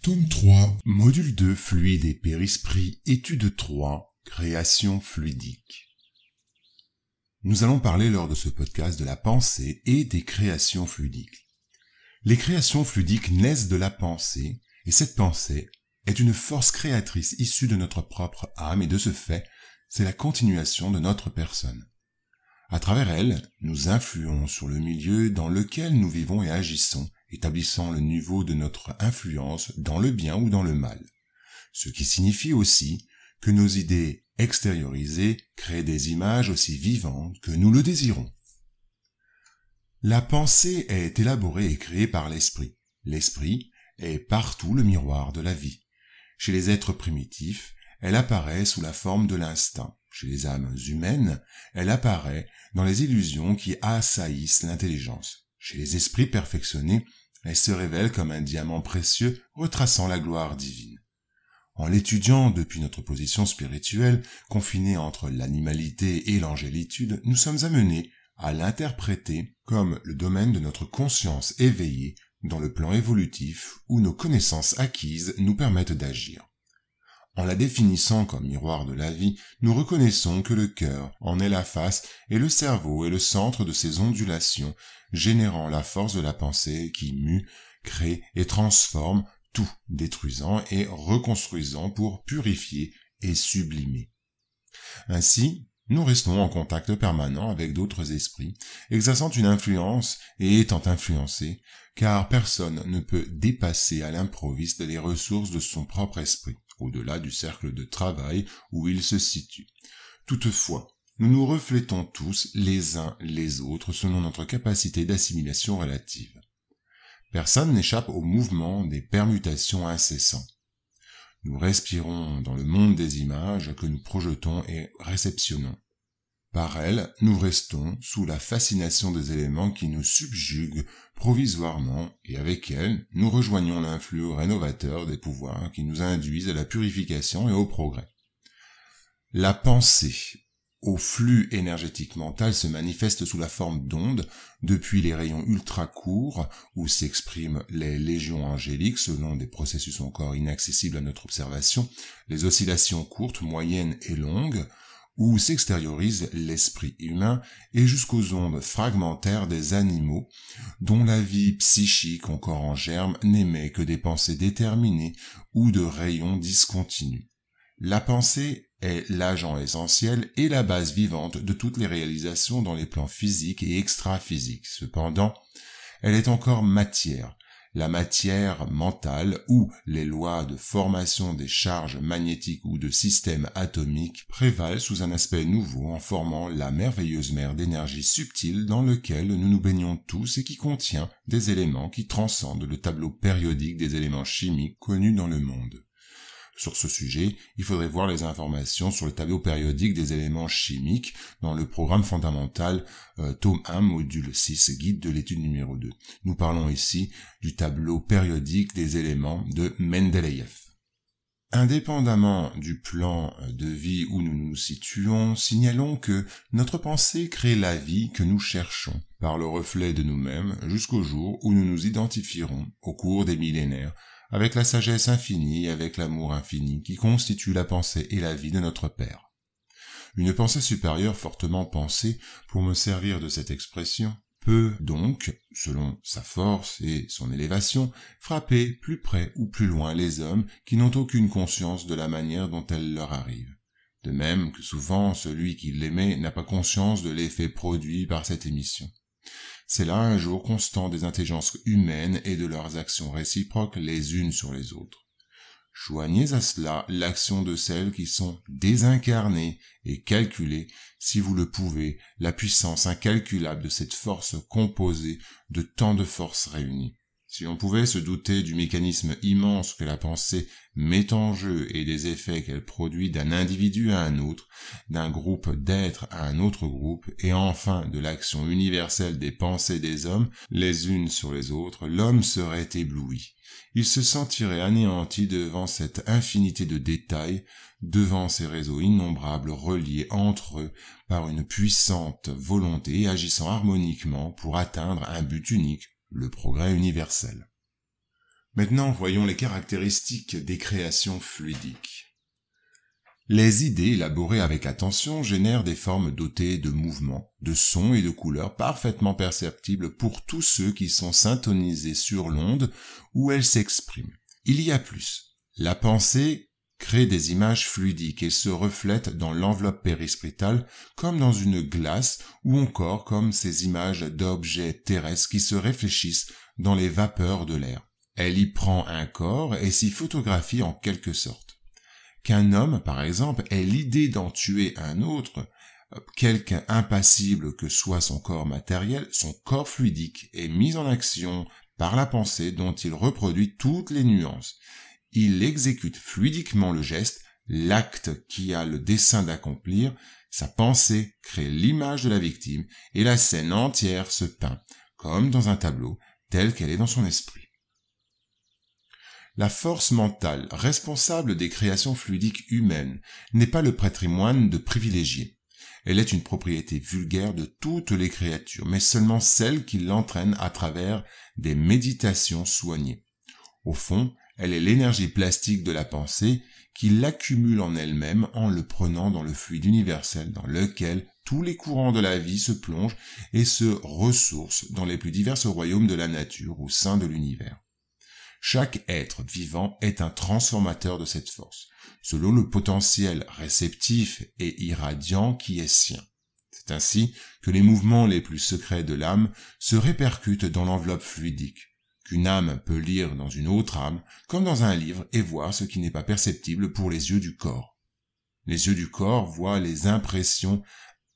Tome 3, Module 2, Fluide et Périsprit, Étude 3, Création fluidique. Nous allons parler lors de ce podcast de la pensée et des créations fluidiques. Les créations fluidiques naissent de la pensée, et cette pensée est une force créatrice issue de notre propre âme, et de ce fait, c'est la continuation de notre personne. À travers elle, nous influons sur le milieu dans lequel nous vivons et agissons, établissant le niveau de notre influence dans le bien ou dans le mal. Ce qui signifie aussi que nos idées extériorisées créent des images aussi vivantes que nous le désirons. La pensée est élaborée et créée par l'esprit. L'esprit est partout le miroir de la vie. Chez les êtres primitifs, elle apparaît sous la forme de l'instinct. Chez les âmes humaines, elle apparaît dans les illusions qui assaillissent l'intelligence. Chez les esprits perfectionnés, elle se révèle comme un diamant précieux retraçant la gloire divine. En l'étudiant depuis notre position spirituelle, confinée entre l'animalité et l'angélitude, nous sommes amenés à l'interpréter comme le domaine de notre conscience éveillée dans le plan évolutif où nos connaissances acquises nous permettent d'agir. En la définissant comme miroir de la vie, nous reconnaissons que le cœur en est la face et le cerveau est le centre de ces ondulations, générant la force de la pensée qui mue, crée et transforme, tout détruisant et reconstruisant pour purifier et sublimer. Ainsi, nous restons en contact permanent avec d'autres esprits, exerçant une influence et étant influencés, car personne ne peut dépasser à l'improviste les ressources de son propre esprit, au-delà du cercle de travail où il se situe. Toutefois, nous nous reflétons tous les uns les autres selon notre capacité d'assimilation relative. Personne n'échappe au mouvement des permutations incessants. Nous respirons dans le monde des images que nous projetons et réceptionnons. Par elles, nous restons sous la fascination des éléments qui nous subjuguent provisoirement et avec elles, nous rejoignons l'influx rénovateur des pouvoirs qui nous induisent à la purification et au progrès. La pensée, au flux énergétique mental, se manifeste sous la forme d'ondes, depuis les rayons ultra courts où s'expriment les légions angéliques selon des processus encore inaccessibles à notre observation, les oscillations courtes, moyennes et longues, où s'extériorise l'esprit humain et jusqu'aux ondes fragmentaires des animaux, dont la vie psychique encore en germe n'émet que des pensées déterminées ou de rayons discontinus. La pensée est l'agent essentiel et la base vivante de toutes les réalisations dans les plans physiques et extra-physiques. Cependant, elle est encore matière. La matière mentale où les lois de formation des charges magnétiques ou de systèmes atomiques prévalent sous un aspect nouveau en formant la merveilleuse mer d'énergie subtile dans lequel nous nous baignons tous et qui contient des éléments qui transcendent le tableau périodique des éléments chimiques connus dans le monde. Sur ce sujet, il faudrait voir les informations sur le tableau périodique des éléments chimiques dans le programme fondamental tome 1, module 6, guide de l'étude numéro 2. Nous parlons ici du tableau périodique des éléments de Mendeleïev. Indépendamment du plan de vie où nous nous situons, signalons que notre pensée crée la vie que nous cherchons par le reflet de nous-mêmes jusqu'au jour où nous nous identifierons au cours des millénaires avec la sagesse infinie et avec l'amour infini qui constitue la pensée et la vie de notre Père. Une pensée supérieure fortement pensée, pour me servir de cette expression, peut donc, selon sa force et son élévation, frapper plus près ou plus loin les hommes qui n'ont aucune conscience de la manière dont elle leur arrive. De même que souvent celui qui l'émet n'a pas conscience de l'effet produit par cette émission. C'est là un jour constant des intelligences humaines et de leurs actions réciproques les unes sur les autres. Joignez à cela l'action de celles qui sont désincarnées et calculez, si vous le pouvez, la puissance incalculable de cette force composée de tant de forces réunies. Si on pouvait se douter du mécanisme immense que la pensée met en jeu et des effets qu'elle produit d'un individu à un autre, d'un groupe d'êtres à un autre groupe, et enfin de l'action universelle des pensées des hommes, les unes sur les autres, l'homme serait ébloui. Il se sentirait anéanti devant cette infinité de détails, devant ces réseaux innombrables reliés entre eux par une puissante volonté et agissant harmoniquement pour atteindre un but unique, le progrès universel. Maintenant, voyons les caractéristiques des créations fluidiques. Les idées élaborées avec attention génèrent des formes dotées de mouvements, de sons et de couleurs parfaitement perceptibles pour tous ceux qui sont syntonisés sur l'onde où elles s'expriment. Il y a plus. La pensée crée des images fluidiques et se reflète dans l'enveloppe périspritale comme dans une glace ou encore comme ces images d'objets terrestres qui se réfléchissent dans les vapeurs de l'air. Elle y prend un corps et s'y photographie en quelque sorte. Qu'un homme, par exemple, ait l'idée d'en tuer un autre, quelque impassible que soit son corps matériel, son corps fluidique est mis en action par la pensée dont il reproduit toutes les nuances. Il exécute fluidiquement le geste, l'acte qui a le dessein d'accomplir, sa pensée crée l'image de la victime et la scène entière se peint, comme dans un tableau, telle qu'elle est dans son esprit. La force mentale responsable des créations fluidiques humaines n'est pas le patrimoine de privilégiés. Elle est une propriété vulgaire de toutes les créatures, mais seulement celle qui l'entraîne à travers des méditations soignées. Au fond, elle est l'énergie plastique de la pensée qui l'accumule en elle-même en le prenant dans le fluide universel dans lequel tous les courants de la vie se plongent et se ressourcent dans les plus divers royaumes de la nature au sein de l'univers. Chaque être vivant est un transformateur de cette force, selon le potentiel réceptif et irradiant qui est sien. C'est ainsi que les mouvements les plus secrets de l'âme se répercutent dans l'enveloppe fluidique, qu'une âme peut lire dans une autre âme, comme dans un livre, et voir ce qui n'est pas perceptible pour les yeux du corps. Les yeux du corps voient les impressions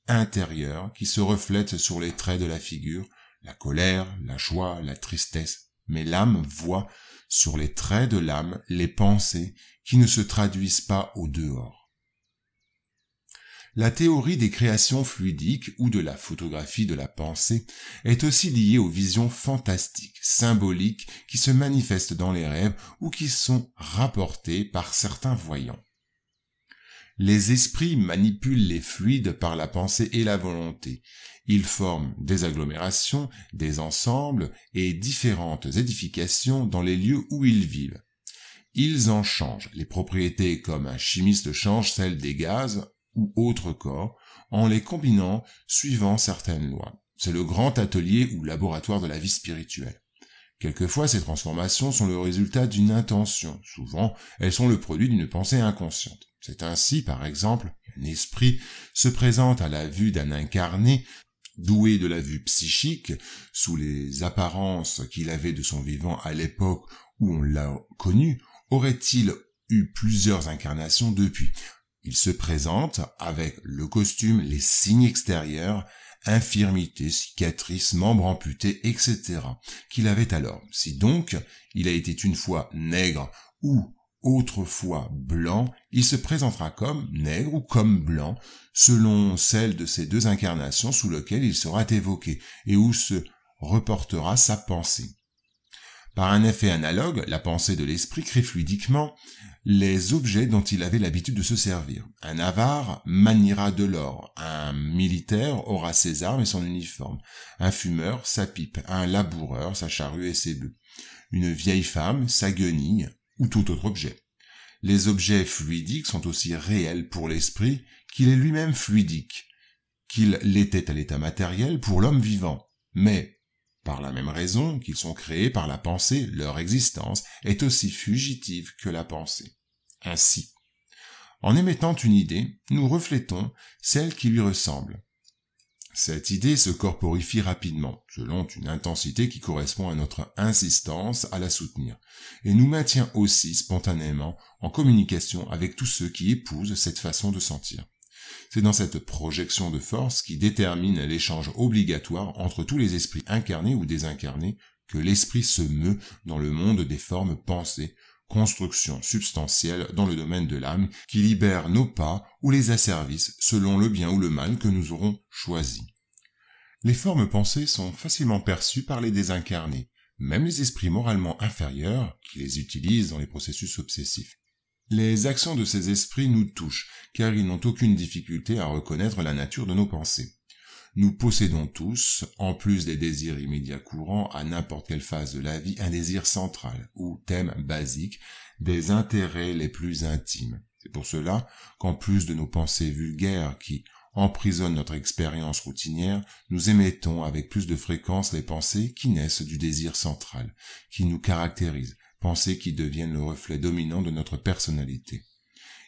intérieures qui se reflètent sur les traits de la figure, la colère, la joie, la tristesse, mais l'âme voit sur les traits de l'âme les pensées qui ne se traduisent pas au dehors. La théorie des créations fluidiques ou de la photographie de la pensée est aussi liée aux visions fantastiques, symboliques qui se manifestent dans les rêves ou qui sont rapportées par certains voyants. Les esprits manipulent les fluides par la pensée et la volonté. Ils forment des agglomérations, des ensembles et différentes édifications dans les lieux où ils vivent. Ils en changent les propriétés comme un chimiste change celles des gaz ou autres corps en les combinant suivant certaines lois. C'est le grand atelier ou laboratoire de la vie spirituelle. Quelquefois, ces transformations sont le résultat d'une intention. Souvent, elles sont le produit d'une pensée inconsciente. C'est ainsi, par exemple, qu'un esprit se présente à la vue d'un incarné, doué de la vue psychique, sous les apparences qu'il avait de son vivant à l'époque où on l'a connu, aurait-il eu plusieurs incarnations depuis. Il se présente avec le costume, les signes extérieurs, infirmités, cicatrices, membres amputés, etc., qu'il avait alors. Si donc il a été une fois nègre ou autrefois blanc, il se présentera comme nègre ou comme blanc, selon celle de ces deux incarnations sous lesquelles il sera évoqué, et où se reportera sa pensée. Par un effet analogue, la pensée de l'esprit crée fluidiquement les objets dont il avait l'habitude de se servir. Un avare maniera de l'or, un militaire aura ses armes et son uniforme, un fumeur sa pipe, un laboureur sa charrue et ses bœufs, une vieille femme sa guenille ou tout autre objet. Les objets fluidiques sont aussi réels pour l'esprit qu'il est lui-même fluidique, qu'il l'était à l'état matériel pour l'homme vivant, mais par la même raison qu'ils sont créés par la pensée, leur existence est aussi fugitive que la pensée. Ainsi, en émettant une idée, nous reflétons celle qui lui ressemble. Cette idée se corporifie rapidement, selon une intensité qui correspond à notre insistance à la soutenir, et nous maintient aussi spontanément en communication avec tous ceux qui épousent cette façon de sentir. C'est dans cette projection de force qui détermine l'échange obligatoire entre tous les esprits incarnés ou désincarnés que l'esprit se meut dans le monde des formes pensées, construction substantielle dans le domaine de l'âme qui libère nos pas ou les asservissent selon le bien ou le mal que nous aurons choisi. Les formes pensées sont facilement perçues par les désincarnés, même les esprits moralement inférieurs qui les utilisent dans les processus obsessifs. Les actions de ces esprits nous touchent, car ils n'ont aucune difficulté à reconnaître la nature de nos pensées. nous possédons tous, en plus des désirs immédiats courants à n'importe quelle phase de la vie, un désir central ou thème basique des intérêts les plus intimes. C'est pour cela qu'en plus de nos pensées vulgaires qui emprisonnent notre expérience routinière, nous émettons avec plus de fréquence les pensées qui naissent du désir central, qui nous caractérisent, pensées qui deviennent le reflet dominant de notre personnalité.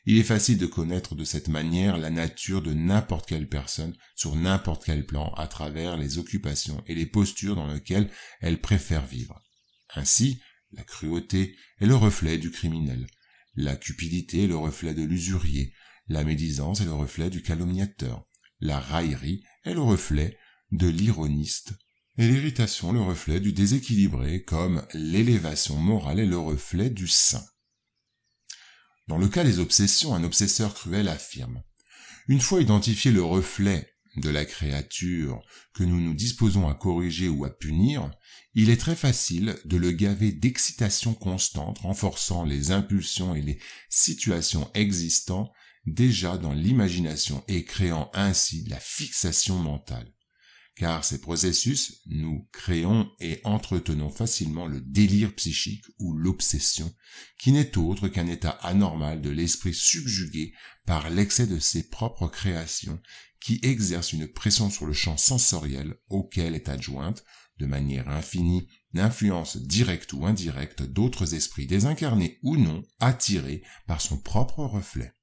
Il est facile de connaître de cette manière la nature de n'importe quelle personne sur n'importe quel plan à travers les occupations et les postures dans lesquelles elle préfère vivre. Ainsi, la cruauté est le reflet du criminel, la cupidité est le reflet de l'usurier, la médisance est le reflet du calomniateur, la raillerie est le reflet de l'ironiste, et l'irritation le reflet du déséquilibré, comme l'élévation morale est le reflet du saint. Dans le cas des obsessions, un obsesseur cruel affirme « Une fois identifié le reflet de la créature que nous nous disposons à corriger ou à punir, il est très facile de le gaver d'excitation constante, renforçant les impulsions et les situations existantes déjà dans l'imagination et créant ainsi la fixation mentale. Car ces processus, nous créons et entretenons facilement le délire psychique ou l'obsession, qui n'est autre qu'un état anormal de l'esprit subjugué par l'excès de ses propres créations, qui exerce une pression sur le champ sensoriel auquel est adjointe, de manière infinie, l'influence directe ou indirecte d'autres esprits désincarnés ou non, attirés par son propre reflet.